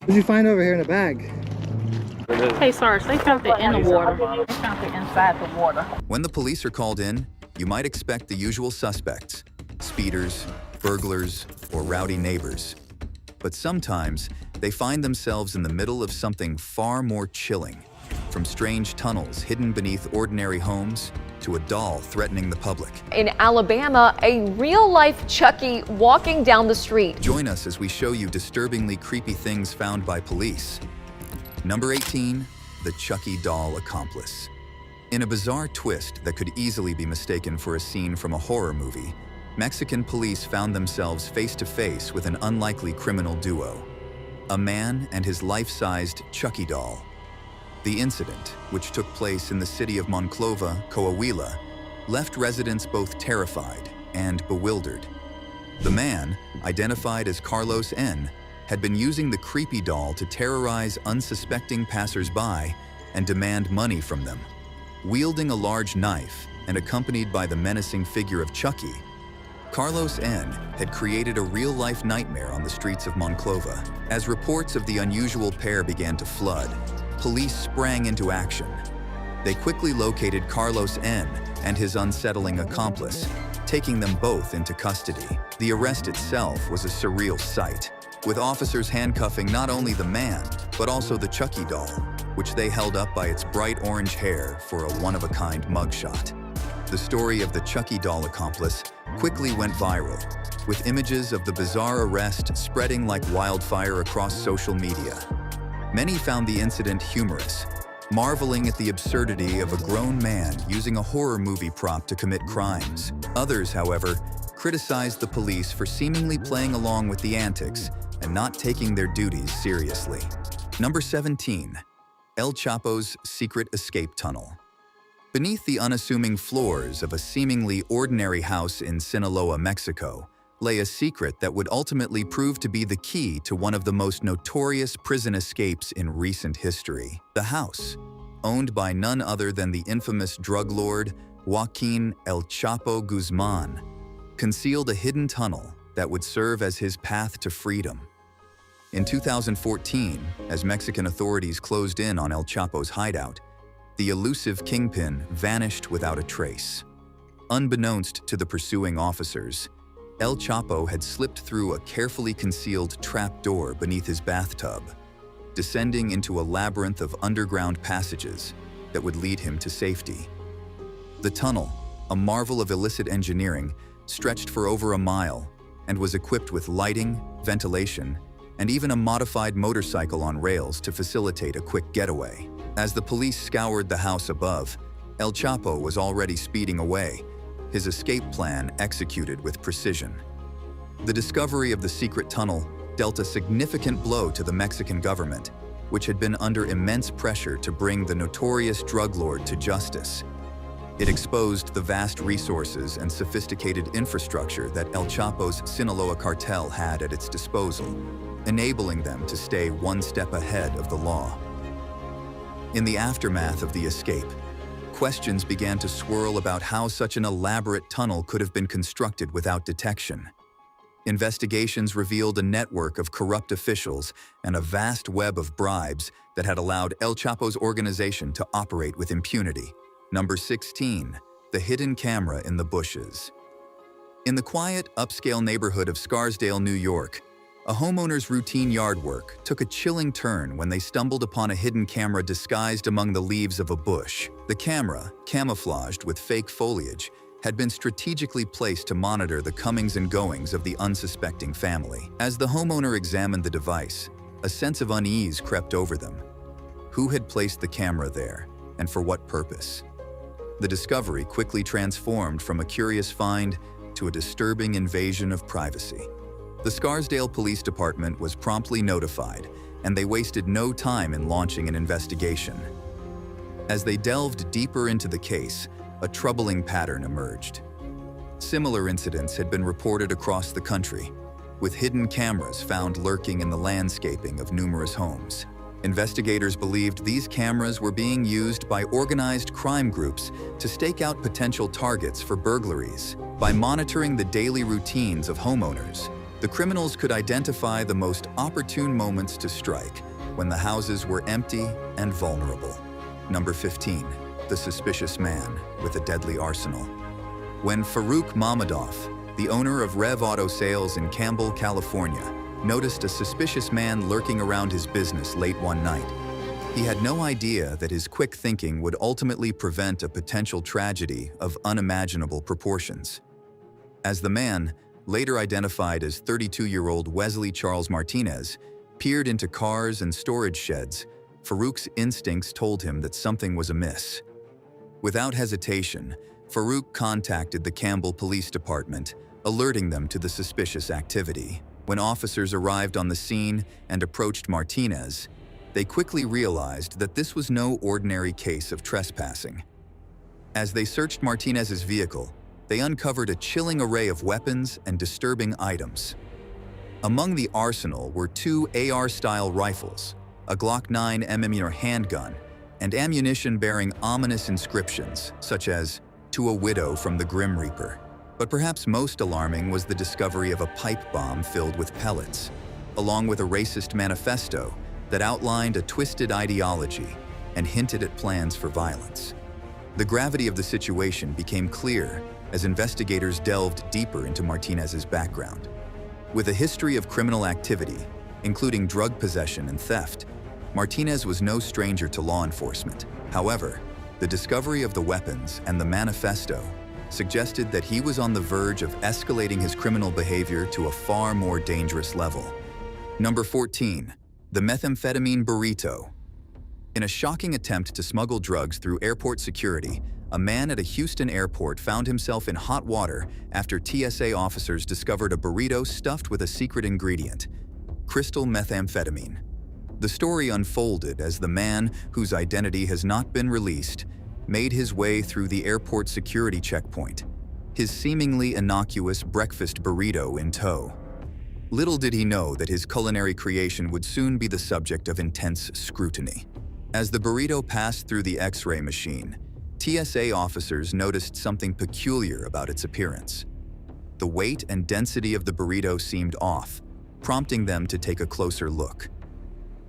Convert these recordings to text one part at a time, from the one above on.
What did you find over here in the bag? Hey, Sarge, they found it in the water. They found it inside the water. When the police are called in, you might expect the usual suspects: speeders, burglars, or rowdy neighbors. But sometimes, they find themselves in the middle of something far more chilling. From strange tunnels hidden beneath ordinary homes to a doll threatening the public. In Alabama, a real-life Chucky walking down the street. Join us as we show you disturbingly creepy things found by police. Number 18, the Chucky doll accomplice. In a bizarre twist that could easily be mistaken for a scene from a horror movie, Mexican police found themselves face to face with an unlikely criminal duo: a man and his life-sized Chucky doll. The incident, which took place in the city of Monclova, Coahuila, left residents both terrified and bewildered. The man, identified as Carlos N., had been using the creepy doll to terrorize unsuspecting passers-by and demand money from them. Wielding a large knife and accompanied by the menacing figure of Chucky, Carlos N. had created a real-life nightmare on the streets of Monclova. As reports of the unusual pair began to flood, police sprang into action. They quickly located Carlos N. and his unsettling accomplice, taking them both into custody. The arrest itself was a surreal sight, with officers handcuffing not only the man, but also the Chucky doll, which they held up by its bright orange hair for a one-of-a-kind mugshot. The story of the Chucky doll accomplice quickly went viral, with images of the bizarre arrest spreading like wildfire across social media. Many found the incident humorous, marveling at the absurdity of a grown man using a horror movie prop to commit crimes. Others, however, criticized the police for seemingly playing along with the antics and not taking their duties seriously. Number 17, El Chapo's secret escape tunnel. Beneath the unassuming floors of a seemingly ordinary house in Sinaloa, Mexico, lay a secret that would ultimately prove to be the key to one of the most notorious prison escapes in recent history. The house, owned by none other than the infamous drug lord Joaquin El Chapo Guzman, concealed a hidden tunnel that would serve as his path to freedom. In 2014, as Mexican authorities closed in on El Chapo's hideout, the elusive kingpin vanished without a trace. Unbeknownst to the pursuing officers, El Chapo had slipped through a carefully concealed trapdoor beneath his bathtub, descending into a labyrinth of underground passages that would lead him to safety. The tunnel, a marvel of illicit engineering, stretched for over a mile and was equipped with lighting, ventilation, and even a modified motorcycle on rails to facilitate a quick getaway. As the police scoured the house above, El Chapo was already speeding away, his escape plan executed with precision. The discovery of the secret tunnel dealt a significant blow to the Mexican government, which had been under immense pressure to bring the notorious drug lord to justice. It exposed the vast resources and sophisticated infrastructure that El Chapo's Sinaloa cartel had at its disposal, enabling them to stay one step ahead of the law. In the aftermath of the escape, questions began to swirl about how such an elaborate tunnel could have been constructed without detection. Investigations revealed a network of corrupt officials and a vast web of bribes that had allowed El Chapo's organization to operate with impunity. Number 16, the hidden camera in the bushes. In the quiet, upscale neighborhood of Scarsdale, New York, a homeowner's routine yard work took a chilling turn when they stumbled upon a hidden camera disguised among the leaves of a bush. The camera, camouflaged with fake foliage, had been strategically placed to monitor the comings and goings of the unsuspecting family. As the homeowner examined the device, a sense of unease crept over them. Who had placed the camera there, and for what purpose? The discovery quickly transformed from a curious find to a disturbing invasion of privacy. The Scarsdale Police Department was promptly notified, and they wasted no time in launching an investigation. As they delved deeper into the case, a troubling pattern emerged. Similar incidents had been reported across the country, with hidden cameras found lurking in the landscaping of numerous homes. Investigators believed these cameras were being used by organized crime groups to stake out potential targets for burglaries. By monitoring the daily routines of homeowners, The criminals could identify the most opportune moments to strike when the houses were empty and vulnerable. Number 15. The suspicious man with a deadly arsenal. When Farouk Mammadov, the owner of Rev Auto Sales in Campbell, California, noticed a suspicious man lurking around his business late one night, he had no idea that his quick thinking would ultimately prevent a potential tragedy of unimaginable proportions. As the man, later identified as 32-year-old Wesley Charles Martinez, peered into cars and storage sheds, Farouk's instincts told him that something was amiss. Without hesitation, Farouk contacted the Campbell Police Department, alerting them to the suspicious activity. When officers arrived on the scene and approached Martinez, they quickly realized that this was no ordinary case of trespassing. As they searched Martinez's vehicle, they uncovered a chilling array of weapons and disturbing items. Among the arsenal were 2 AR-style rifles, a Glock 9 mm handgun, and ammunition bearing ominous inscriptions, such as, "To a widow from the Grim Reaper." But perhaps most alarming was the discovery of a pipe bomb filled with pellets, along with a racist manifesto that outlined a twisted ideology and hinted at plans for violence. The gravity of the situation became clear as investigators delved deeper into Martinez's background. With a history of criminal activity, including drug possession and theft, Martinez was no stranger to law enforcement. However, the discovery of the weapons and the manifesto suggested that he was on the verge of escalating his criminal behavior to a far more dangerous level. Number 14. The methamphetamine burrito. In a shocking attempt to smuggle drugs through airport security, a man at a Houston airport found himself in hot water after TSA officers discovered a burrito stuffed with a secret ingredient, crystal methamphetamine. The story unfolded as the man, whose identity has not been released, made his way through the airport security checkpoint, his seemingly innocuous breakfast burrito in tow. Little did he know that his culinary creation would soon be the subject of intense scrutiny. As the burrito passed through the X-ray machine, TSA officers noticed something peculiar about its appearance. The weight and density of the burrito seemed off, prompting them to take a closer look.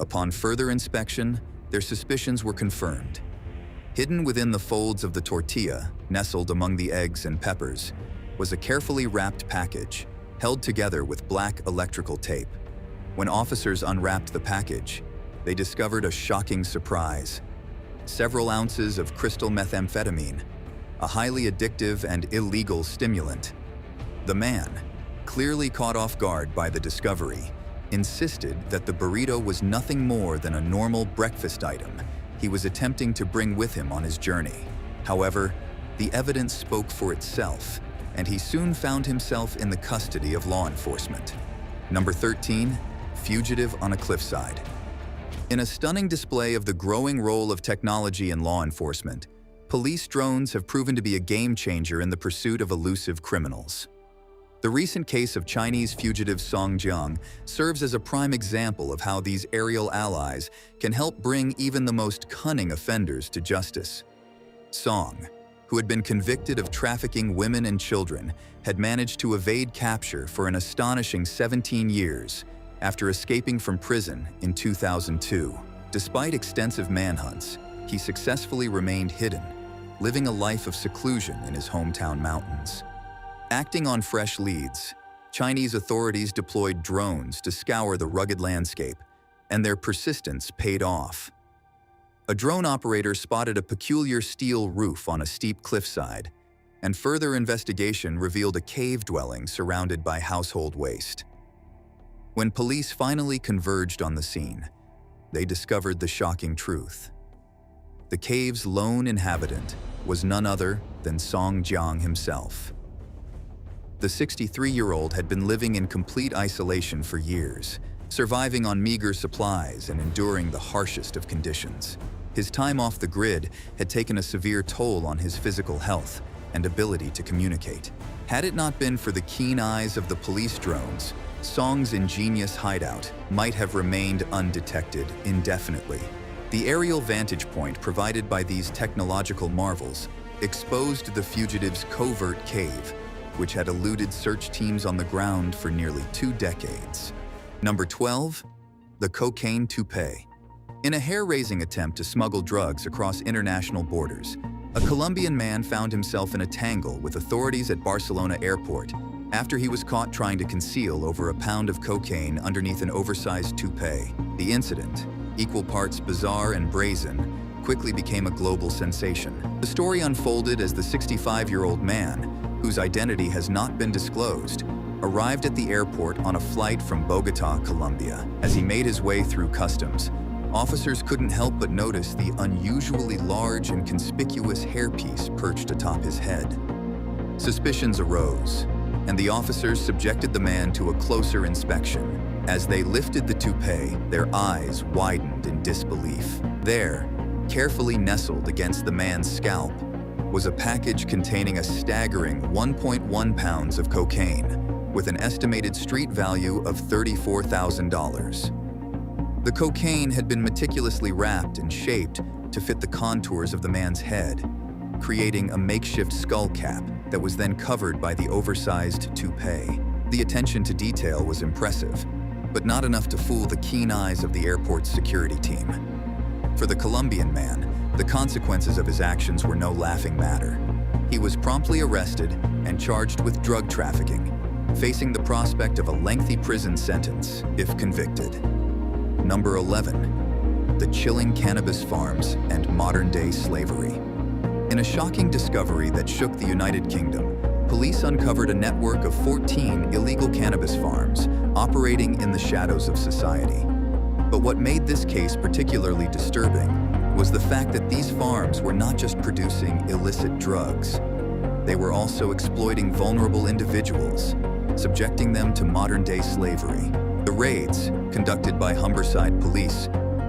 Upon further inspection, their suspicions were confirmed. Hidden within the folds of the tortilla, nestled among the eggs and peppers, was a carefully wrapped package, held together with black electrical tape. When officers unwrapped the package, they discovered a shocking surprise. Several ounces of crystal methamphetamine, a highly addictive and illegal stimulant. The man, clearly caught off guard by the discovery, insisted that the burrito was nothing more than a normal breakfast item he was attempting to bring with him on his journey. However, the evidence spoke for itself, and he soon found himself in the custody of law enforcement. Number 13. Fugitive on a cliffside. In a stunning display of the growing role of technology in law enforcement, police drones have proven to be a game-changer in the pursuit of elusive criminals. The recent case of Chinese fugitive Song Jiang serves as a prime example of how these aerial allies can help bring even the most cunning offenders to justice. Song, who had been convicted of trafficking women and children, had managed to evade capture for an astonishing 17 years after escaping from prison in 2002. Despite extensive manhunts, he successfully remained hidden, living a life of seclusion in his hometown mountains. Acting on fresh leads, Chinese authorities deployed drones to scour the rugged landscape, and their persistence paid off. A drone operator spotted a peculiar steel roof on a steep cliffside, and further investigation revealed a cave dwelling surrounded by household waste. When police finally converged on the scene, they discovered the shocking truth. The cave's lone inhabitant was none other than Song Jiang himself. The 63-year-old had been living in complete isolation for years, surviving on meager supplies and enduring the harshest of conditions. His time off the grid had taken a severe toll on his physical health and ability to communicate. Had it not been for the keen eyes of the police drones, Song's ingenious hideout might have remained undetected indefinitely. The aerial vantage point provided by these technological marvels exposed the fugitive's covert cave, which had eluded search teams on the ground for nearly 2 decades. Number 12, the cocaine toupee. In a hair-raising attempt to smuggle drugs across international borders, a Colombian man found himself in a tangle with authorities at Barcelona airport after he was caught trying to conceal over a pound of cocaine underneath an oversized toupee. The incident, equal parts bizarre and brazen, quickly became a global sensation. The story unfolded as the 65-year-old man, whose identity has not been disclosed, arrived at the airport on a flight from Bogota, Colombia. As he made his way through customs, officers couldn't help but notice the unusually large and conspicuous hairpiece perched atop his head. Suspicions arose, and the officers subjected the man to a closer inspection. As they lifted the toupee, their eyes widened in disbelief. There, carefully nestled against the man's scalp, was a package containing a staggering 1.1 pounds of cocaine, with an estimated street value of $34,000. The cocaine had been meticulously wrapped and shaped to fit the contours of the man's head, creating a makeshift skull cap that was then covered by the oversized toupee. The attention to detail was impressive, but not enough to fool the keen eyes of the airport's security team. For the Colombian man, the consequences of his actions were no laughing matter. He was promptly arrested and charged with drug trafficking, facing the prospect of a lengthy prison sentence if convicted. Number 11, the chilling cannabis farms and modern-day slavery. In a shocking discovery that shook the United Kingdom, police uncovered a network of 14 illegal cannabis farms operating in the shadows of society. But what made this case particularly disturbing was the fact that these farms were not just producing illicit drugs. They were also exploiting vulnerable individuals, subjecting them to modern-day slavery. The raids, conducted by Humberside Police,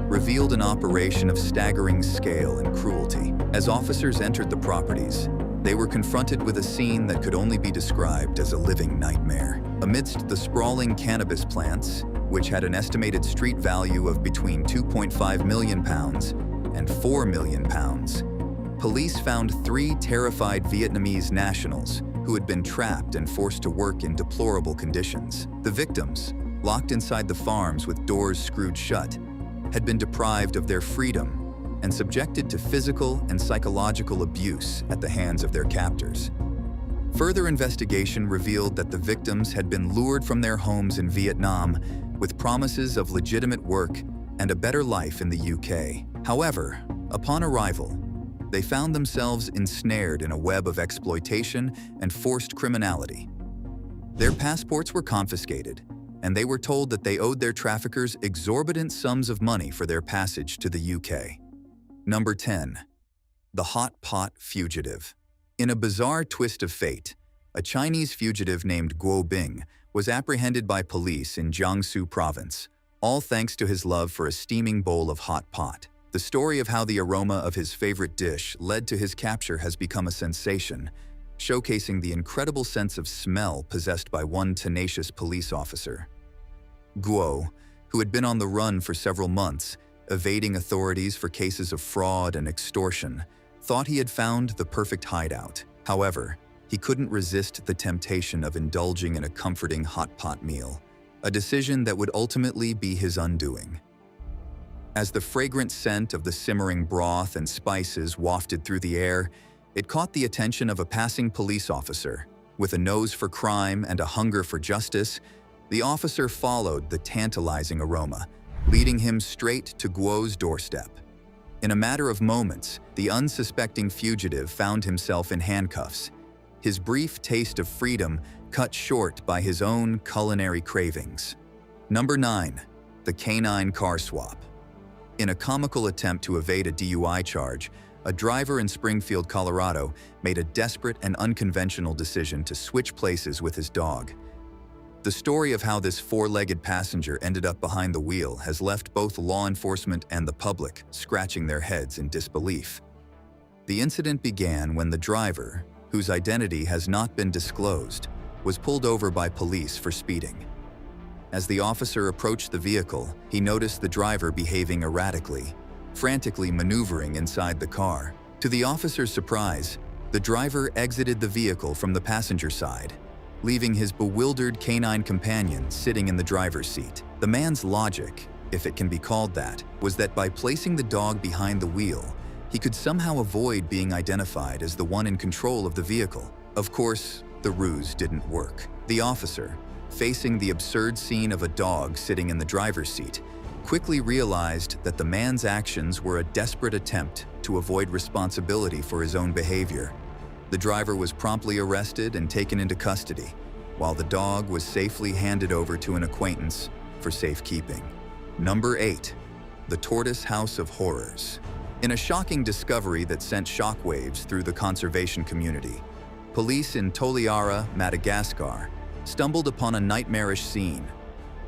revealed an operation of staggering scale and cruelty. As officers entered the properties, they were confronted with a scene that could only be described as a living nightmare. Amidst the sprawling cannabis plants, which had an estimated street value of between £2.5 million and £4 million, police found 3 terrified Vietnamese nationals who had been trapped and forced to work in deplorable conditions. The victims, locked inside the farms with doors screwed shut, had been deprived of their freedom and subjected to physical and psychological abuse at the hands of their captors. Further investigation revealed that the victims had been lured from their homes in Vietnam with promises of legitimate work and a better life in the UK. However, upon arrival, they found themselves ensnared in a web of exploitation and forced criminality. Their passports were confiscated, and they were told that they owed their traffickers exorbitant sums of money for their passage to the UK. Number 10. The Hot Pot Fugitive. In a bizarre twist of fate, a Chinese fugitive named Guo Bing was apprehended by police in Jiangsu province, all thanks to his love for a steaming bowl of hot pot. The story of how the aroma of his favorite dish led to his capture has become a sensation, showcasing the incredible sense of smell possessed by one tenacious police officer. Guo, who had been on the run for several months, evading authorities for cases of fraud and extortion, thought he had found the perfect hideout. However, he couldn't resist the temptation of indulging in a comforting hot pot meal, a decision that would ultimately be his undoing. As the fragrant scent of the simmering broth and spices wafted through the air, it caught the attention of a passing police officer. With a nose for crime and a hunger for justice, the officer followed the tantalizing aroma, leading him straight to Guo's doorstep. In a matter of moments, the unsuspecting fugitive found himself in handcuffs, his brief taste of freedom cut short by his own culinary cravings. Number 9. The Canine Car Swap. In a comical attempt to evade a DUI charge, a driver in Springfield, Colorado, made a desperate and unconventional decision to switch places with his dog. The story of how this four-legged passenger ended up behind the wheel has left both law enforcement and the public scratching their heads in disbelief. The incident began when the driver, whose identity has not been disclosed, was pulled over by police for speeding. As the officer approached the vehicle, he noticed the driver behaving erratically, frantically maneuvering inside the car. To the officer's surprise, The driver exited the vehicle from the passenger side, leaving his bewildered canine companion sitting in the driver's seat. The man's logic, if it can be called that, was that by placing the dog behind the wheel, he could somehow avoid being identified as the one in control of the vehicle. Of course, the ruse didn't work. The officer, facing the absurd scene of a dog sitting in the driver's seat, quickly realized that the man's actions were a desperate attempt to avoid responsibility for his own behavior. The driver was promptly arrested and taken into custody, while the dog was safely handed over to an acquaintance for safekeeping. Number 8. The Tortoise House of Horrors. In a shocking discovery that sent shockwaves through the conservation community, police in Toliara, Madagascar, stumbled upon a nightmarish scene.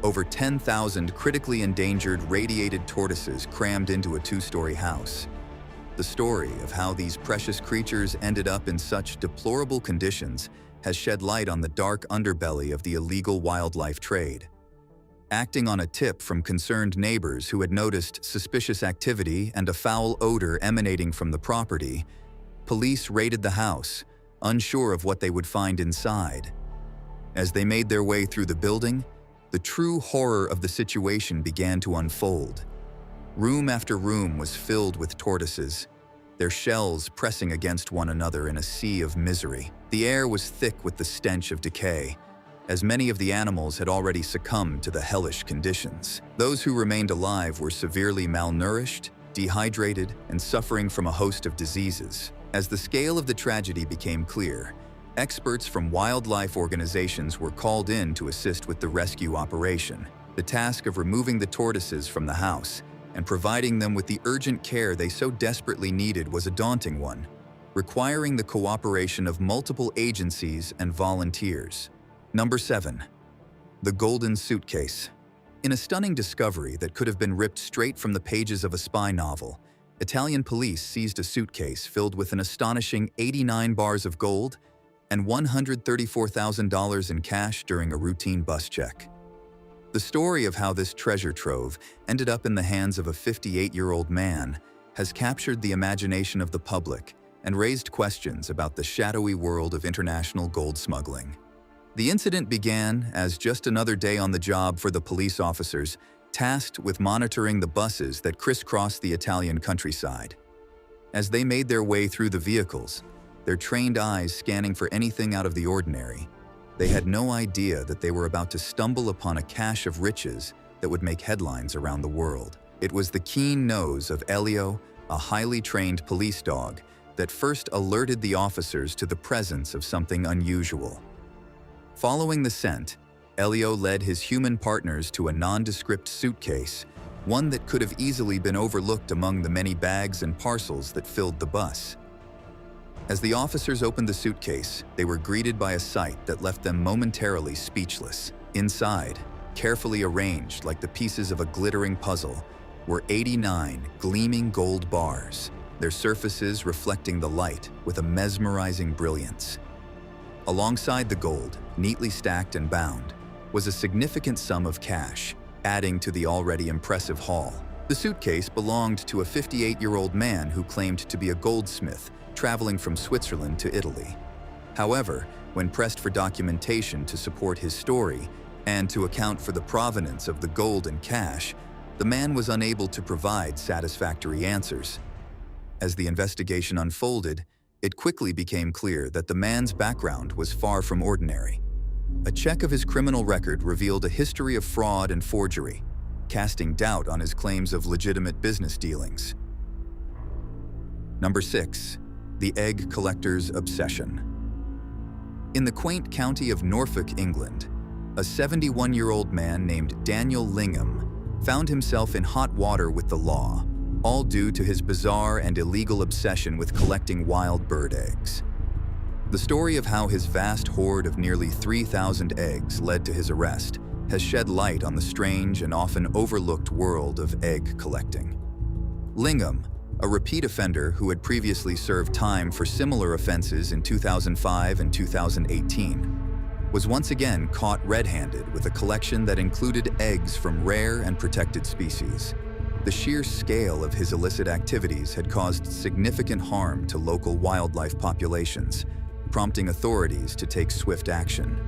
Over 10,000 critically endangered radiated tortoises crammed into a 2-story house. The story of how these precious creatures ended up in such deplorable conditions has shed light on the dark underbelly of the illegal wildlife trade. Acting on a tip from concerned neighbors who had noticed suspicious activity and a foul odor emanating from the property, police raided the house, unsure of what they would find inside. As they made their way through the building, the true horror of the situation began to unfold. Room after room was filled with tortoises, their shells pressing against one another in a sea of misery. The air was thick with the stench of decay, as many of the animals had already succumbed to the hellish conditions. Those who remained alive were severely malnourished, dehydrated, and suffering from a host of diseases. As the scale of the tragedy became clear, experts from wildlife organizations were called in to assist with the rescue operation. The task of removing the tortoises from the house and providing them with the urgent care they so desperately needed was a daunting one, requiring the cooperation of multiple agencies and volunteers. Number 7. The Golden Suitcase. In a stunning discovery that could have been ripped straight from the pages of a spy novel, Italian police seized a suitcase filled with an astonishing 89 bars of gold and $134,000 in cash during a routine bus check. The story of how this treasure trove ended up in the hands of a 58-year-old man has captured the imagination of the public and raised questions about the shadowy world of international gold smuggling. The incident began as just another day on the job for the police officers tasked with monitoring the buses that crisscrossed the Italian countryside. As they made their way through the vehicles, their trained eyes scanning for anything out of the ordinary, they had no idea that they were about to stumble upon a cache of riches that would make headlines around the world. It was the keen nose of Elio, a highly trained police dog, that first alerted the officers to the presence of something unusual. Following the scent, Elio led his human partners to a nondescript suitcase, one that could have easily been overlooked among the many bags and parcels that filled the bus. As the officers opened the suitcase, they were greeted by a sight that left them momentarily speechless. Inside, carefully arranged like the pieces of a glittering puzzle, were 89 gleaming gold bars, their surfaces reflecting the light with a mesmerizing brilliance. Alongside the gold, neatly stacked and bound, was a significant sum of cash, adding to the already impressive haul. The suitcase belonged to a 58-year-old man who claimed to be a goldsmith traveling from Switzerland to Italy. However, when pressed for documentation to support his story and to account for the provenance of the gold and cash, the man was unable to provide satisfactory answers. As the investigation unfolded, it quickly became clear that the man's background was far from ordinary. A check of his criminal record revealed a history of fraud and forgery, casting doubt on his claims of legitimate business dealings. Number 6. The Egg Collector's Obsession. In the quaint county of Norfolk, England, a 71-year-old man named Daniel Lingham found himself in hot water with the law, all due to his bizarre and illegal obsession with collecting wild bird eggs. The story of how his vast hoard of nearly 3,000 eggs led to his arrest has shed light on the strange and often overlooked world of egg collecting. Lingham, a repeat offender who had previously served time for similar offenses in 2005 and 2018, was once again caught red-handed with a collection that included eggs from rare and protected species. The sheer scale of his illicit activities had caused significant harm to local wildlife populations, prompting authorities to take swift action.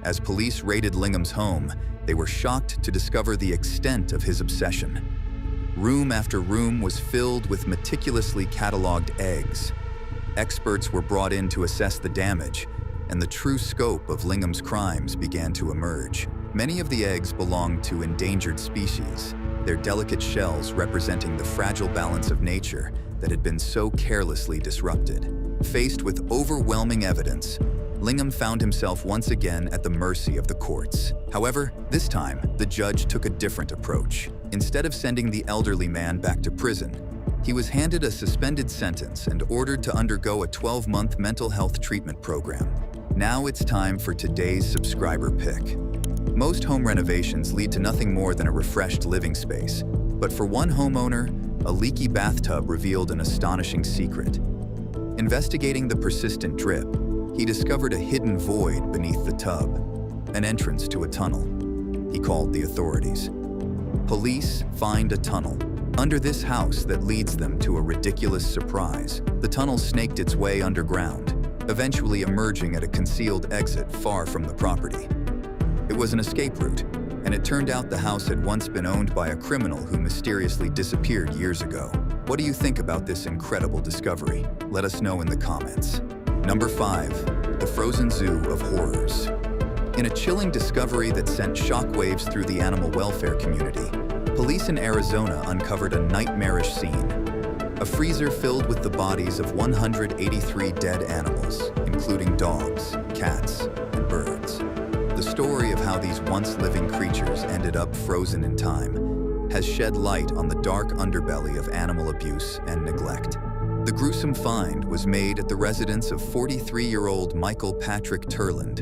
As police raided Lingham's home, they were shocked to discover the extent of his obsession. Room after room was filled with meticulously cataloged eggs. Experts were brought in to assess the damage, and the true scope of Lingham's crimes began to emerge. Many of the eggs belonged to endangered species, their delicate shells representing the fragile balance of nature that had been so carelessly disrupted. Faced with overwhelming evidence, Lingham found himself once again at the mercy of the courts. However, this time, the judge took a different approach. Instead of sending the elderly man back to prison, he was handed a suspended sentence and ordered to undergo a 12-month mental health treatment program. Now it's time for today's subscriber pick. Most home renovations lead to nothing more than a refreshed living space, but for one homeowner, a leaky bathtub revealed an astonishing secret. Investigating the persistent drip, he discovered a hidden void beneath the tub, an entrance to a tunnel. He called the authorities. Police find a tunnel under this house that leads them to a ridiculous surprise. The tunnel snaked its way underground, eventually emerging at a concealed exit far from the property. It was an escape route, and it turned out the house had once been owned by a criminal who mysteriously disappeared years ago. What do you think about this incredible discovery? Let us know in the comments. Number 5. The Frozen Zoo of Horrors. In a chilling discovery that sent shockwaves through the animal welfare community, police in Arizona uncovered a nightmarish scene. A freezer filled with the bodies of 183 dead animals, including dogs, cats, and birds. The story of how these once-living creatures ended up frozen in time has shed light on the dark underbelly of animal abuse and neglect. The gruesome find was made at the residence of 43-year-old Michael Patrick Turland,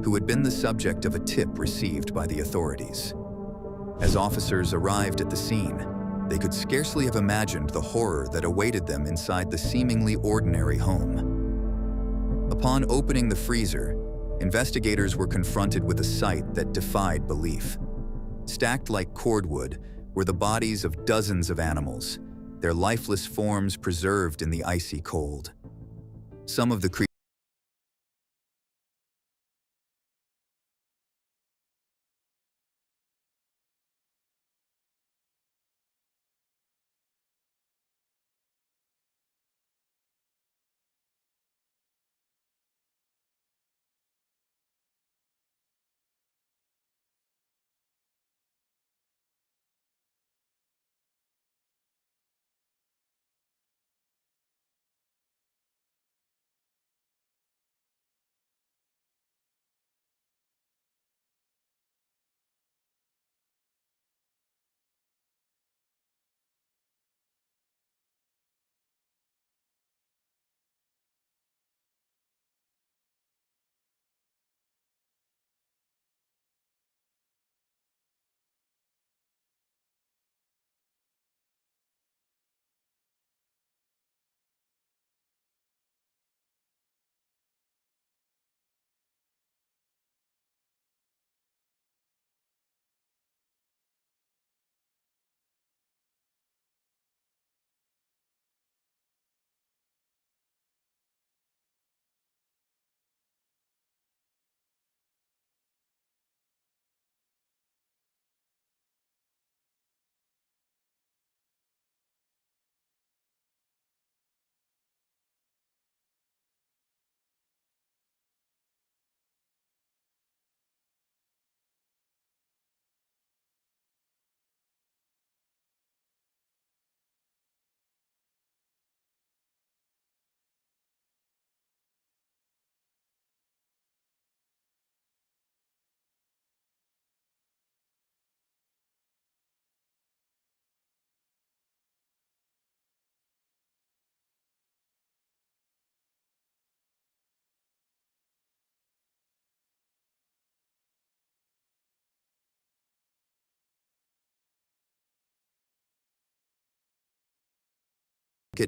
who had been the subject of a tip received by the authorities. As officers arrived at the scene, they could scarcely have imagined the horror that awaited them inside the seemingly ordinary home. Upon opening the freezer, investigators were confronted with a sight that defied belief. Stacked like cordwood were the bodies of dozens of animals, their lifeless forms preserved in the icy cold. Some of the creatures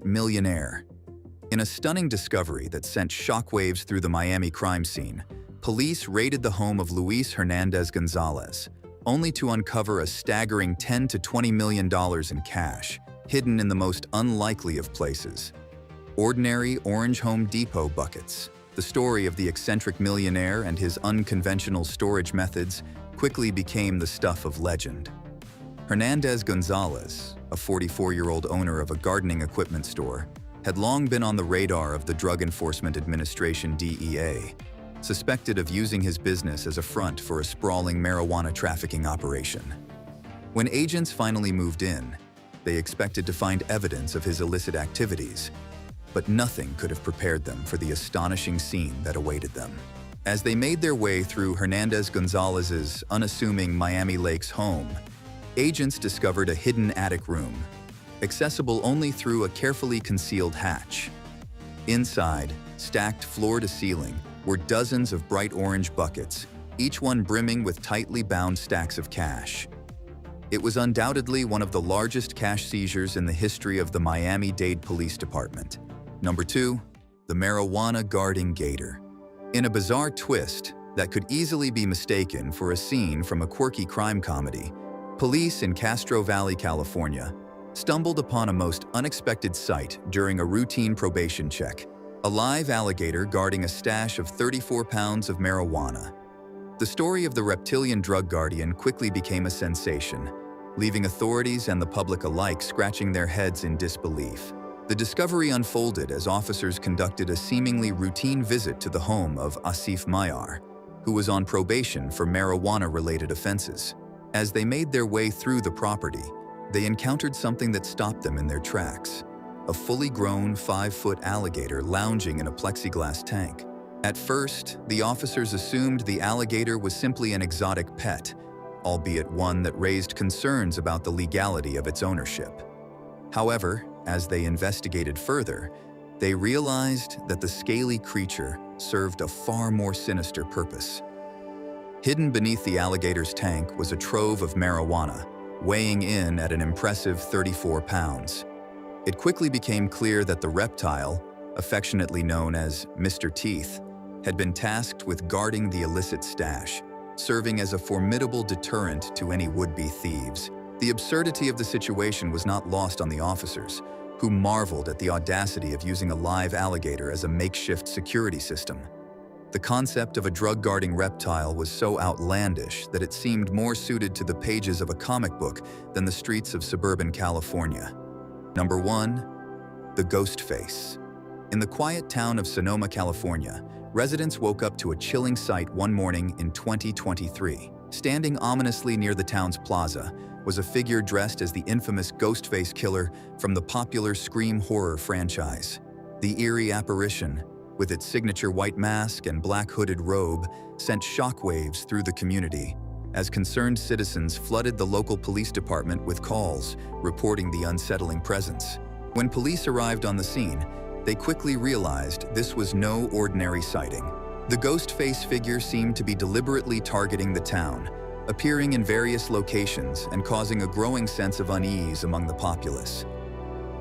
millionaire. In a stunning discovery that sent shockwaves through the Miami crime scene, police raided the home of Luis Hernandez Gonzalez, only to uncover a staggering $10 to $20 million in cash, hidden in the most unlikely of places. Ordinary orange Home Depot buckets. The story of the eccentric millionaire and his unconventional storage methods quickly became the stuff of legend. Hernandez Gonzalez, a 44-year-old owner of a gardening equipment store, had long been on the radar of the Drug Enforcement Administration (DEA), suspected of using his business as a front for a sprawling marijuana trafficking operation. When agents finally moved in, they expected to find evidence of his illicit activities, but nothing could have prepared them for the astonishing scene that awaited them. As they made their way through Hernandez Gonzalez's unassuming Miami Lakes home, agents discovered a hidden attic room, accessible only through a carefully concealed hatch. Inside, stacked floor to ceiling, were dozens of bright orange buckets, each one brimming with tightly bound stacks of cash. It was undoubtedly one of the largest cash seizures in the history of the Miami-Dade Police Department. Number 2, the marijuana guarding gator. In a bizarre twist that could easily be mistaken for a scene from a quirky crime comedy, police in Castro Valley, California, stumbled upon a most unexpected sight during a routine probation check: a live alligator guarding a stash of 34 pounds of marijuana. The story of the reptilian drug guardian quickly became a sensation, leaving authorities and the public alike scratching their heads in disbelief. The discovery unfolded as officers conducted a seemingly routine visit to the home of Asif Mayar, who was on probation for marijuana-related offenses. As they made their way through the property, they encountered something that stopped them in their tracks: a fully grown 5-foot alligator lounging in a plexiglass tank. At first, the officers assumed the alligator was simply an exotic pet, albeit one that raised concerns about the legality of its ownership. However, as they investigated further, they realized that the scaly creature served a far more sinister purpose. Hidden beneath the alligator's tank was a trove of marijuana, weighing in at an impressive 34 pounds. It quickly became clear that the reptile, affectionately known as Mr. Teeth, had been tasked with guarding the illicit stash, serving as a formidable deterrent to any would-be thieves. The absurdity of the situation was not lost on the officers, who marveled at the audacity of using a live alligator as a makeshift security system. The concept of a drug-guarding reptile was so outlandish that it seemed more suited to the pages of a comic book than the streets of suburban California. Number 1, the ghost face. In the quiet town of Sonoma, California, residents woke up to a chilling sight one morning in 2023. Standing ominously near the town's plaza was a figure dressed as the infamous Ghostface Killer from the popular Scream horror franchise. The eerie apparition, with its signature white mask and black hooded robe, sent shockwaves through the community, as concerned citizens flooded the local police department with calls reporting the unsettling presence. When police arrived on the scene, they quickly realized this was no ordinary sighting. The Ghostface figure seemed to be deliberately targeting the town, appearing in various locations and causing a growing sense of unease among the populace.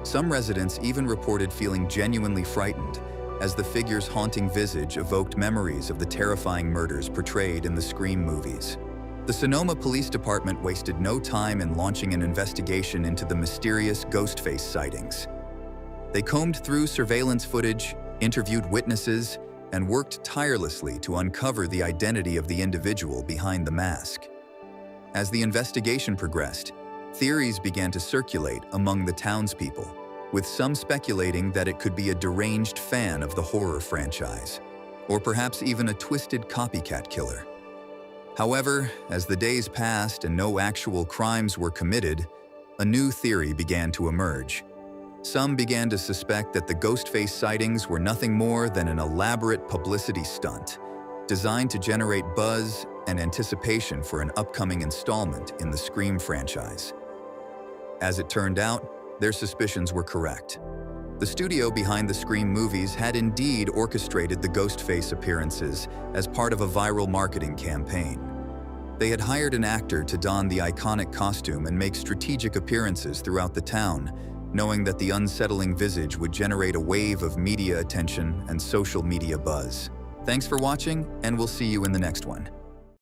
Some residents even reported feeling genuinely frightened, as the figure's haunting visage evoked memories of the terrifying murders portrayed in the Scream movies. The Sonoma Police Department wasted no time in launching an investigation into the mysterious Ghostface sightings. They combed through surveillance footage, interviewed witnesses, and worked tirelessly to uncover the identity of the individual behind the mask. As the investigation progressed, theories began to circulate among the townspeople, with some speculating that it could be a deranged fan of the horror franchise, or perhaps even a twisted copycat killer. However, as the days passed and no actual crimes were committed, a new theory began to emerge. Some began to suspect that the Ghostface sightings were nothing more than an elaborate publicity stunt, designed to generate buzz and anticipation for an upcoming installment in the Scream franchise. As it turned out, their suspicions were correct. The studio behind the Scream movies had indeed orchestrated the Ghostface appearances as part of a viral marketing campaign. They had hired an actor to don the iconic costume and make strategic appearances throughout the town, knowing that the unsettling visage would generate a wave of media attention and social media buzz. Thanks for watching, and we'll see you in the next one.